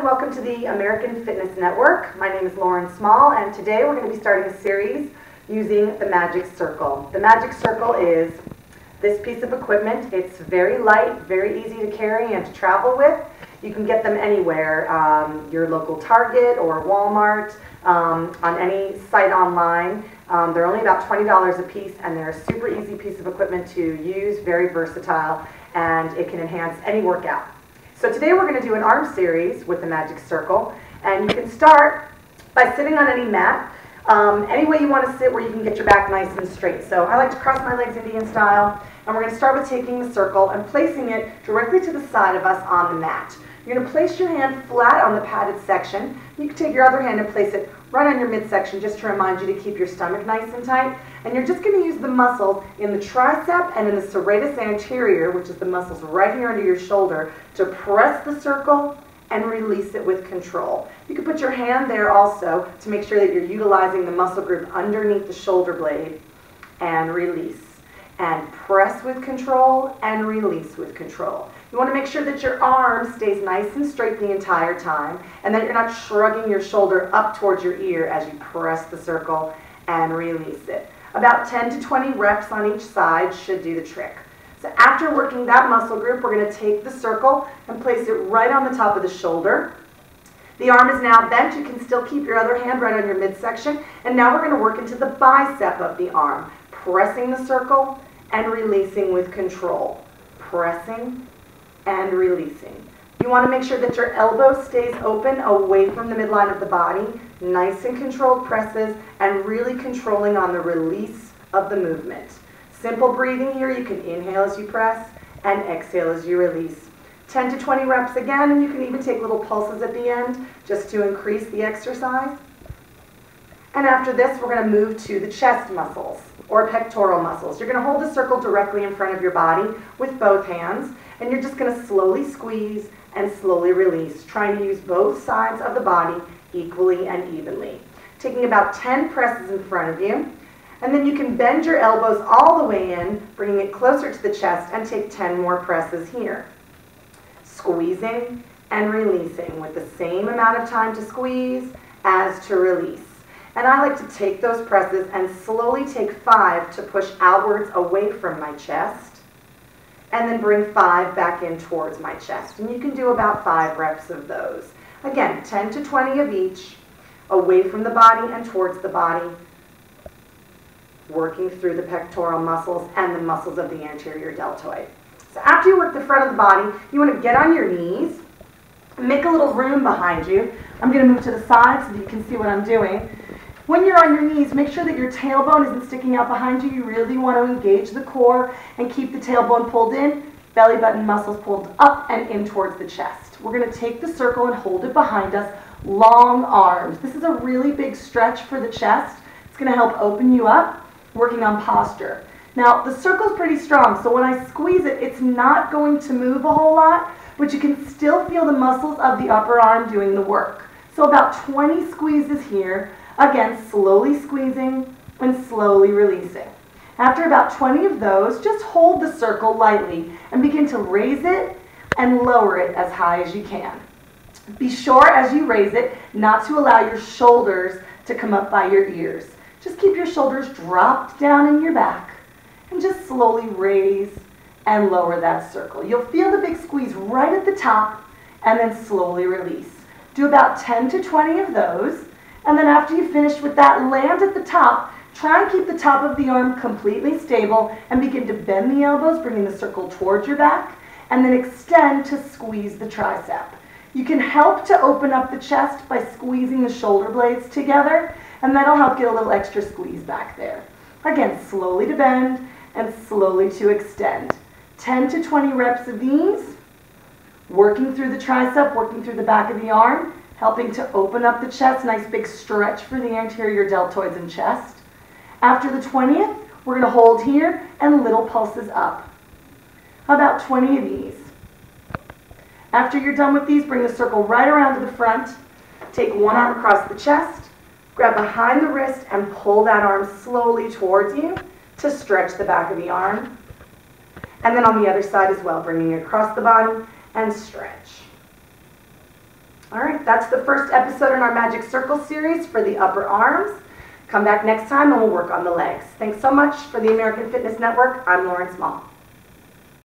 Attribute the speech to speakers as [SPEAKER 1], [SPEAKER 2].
[SPEAKER 1] welcome to the American Fitness Network. My name is Lauren Small, and today we're going to be starting a series using the Magic Circle. The Magic Circle is this piece of equipment. It's very light, very easy to carry and to travel with. You can get them anywhere, your local Target or Walmart, on any site online. They're only about $20 a piece, and they're a super easy piece of equipment to use, very versatile, and it can enhance any workout. So today we're going to do an arm series with the Magic Circle, and you can start by sitting on any mat, any way you want to sit where you can get your back nice and straight. So I like to cross my legs Indian style, and we're going to start with taking the circle and placing it directly to the side of us on the mat. You're going to place your hand flat on the padded section. You can take your other hand and place it right on your midsection just to remind you to keep your stomach nice and tight. And you're just going to use the muscles in the tricep and in the serratus anterior, which is the muscles right here under your shoulder, to press the circle and release it with control. You can put your hand there also to make sure that you're utilizing the muscle group underneath the shoulder blade, and release. And press with control and release with control. You want to make sure that your arm stays nice and straight the entire time, and that you're not shrugging your shoulder up towards your ear as you press the circle and release it. About 10 to 20 reps on each side should do the trick. So after working that muscle group, we're going to take the circle and place it right on the top of the shoulder. The arm is now bent. You can still keep your other hand right on your midsection. And now we're going to work into the bicep of the arm, pressing the circle and releasing with control. Pressing and releasing. You want to make sure that your elbow stays open away from the midline of the body, nice and controlled presses, and really controlling on the release of the movement. Simple breathing here. You can inhale as you press and exhale as you release. 10 to 20 reps again, and you can even take little pulses at the end just to increase the exercise. And after this, we're going to move to the chest muscles or pectoral muscles. You're going to hold the circle directly in front of your body with both hands, and you're just going to slowly squeeze and slowly release, trying to use both sides of the body equally and evenly. Taking about 10 presses in front of you, and then you can bend your elbows all the way in, bringing it closer to the chest, and take 10 more presses here. Squeezing and releasing with the same amount of time to squeeze as to release. And I like to take those presses and slowly take 5 to push outwards away from my chest, and then bring 5 back in towards my chest. And you can do about 5 reps of those. Again, 10 to 20 of each, away from the body and towards the body, working through the pectoral muscles and the muscles of the anterior deltoid. So after you work the front of the body, you want to get on your knees, make a little room behind you. I'm going to move to the side so that you can see what I'm doing. When you're on your knees, make sure that your tailbone isn't sticking out behind you. You really want to engage the core and keep the tailbone pulled in, belly button muscles pulled up and in towards the chest. We're going to take the circle and hold it behind us. Long arms. This is a really big stretch for the chest. It's going to help open you up, working on posture. Now, the circle's pretty strong, so when I squeeze it, it's not going to move a whole lot, but you can still feel the muscles of the upper arm doing the work. So about 20 squeezes here. Again, slowly squeezing and slowly releasing. After about 20 of those, just hold the circle lightly and begin to raise it and lower it as high as you can. Be sure as you raise it not to allow your shoulders to come up by your ears. Just keep your shoulders dropped down in your back and just slowly raise and lower that circle. You'll feel the big squeeze right at the top and then slowly release. Do about 10 to 20 of those. And then after you finish with that, land at the top. Try and keep the top of the arm completely stable and begin to bend the elbows, bringing the circle towards your back, and then extend to squeeze the tricep. You can help to open up the chest by squeezing the shoulder blades together, and that'll help get a little extra squeeze back there. Again, slowly to bend and slowly to extend. 10 to 20 reps of these, working through the tricep, working through the back of the arm, helping to open up the chest, nice big stretch for the anterior deltoids and chest. After the 20th, we're going to hold here and little pulses up. About 20 of these. After you're done with these, bring the circle right around to the front. Take one arm across the chest, grab behind the wrist and pull that arm slowly towards you to stretch the back of the arm. And then on the other side as well, bringing it across the body and stretch. All right, that's the first episode in our Magic Circle series for the upper arms. Come back next time and we'll work on the legs. Thanks so much for the American Fitness Network. I'm Lauren Small.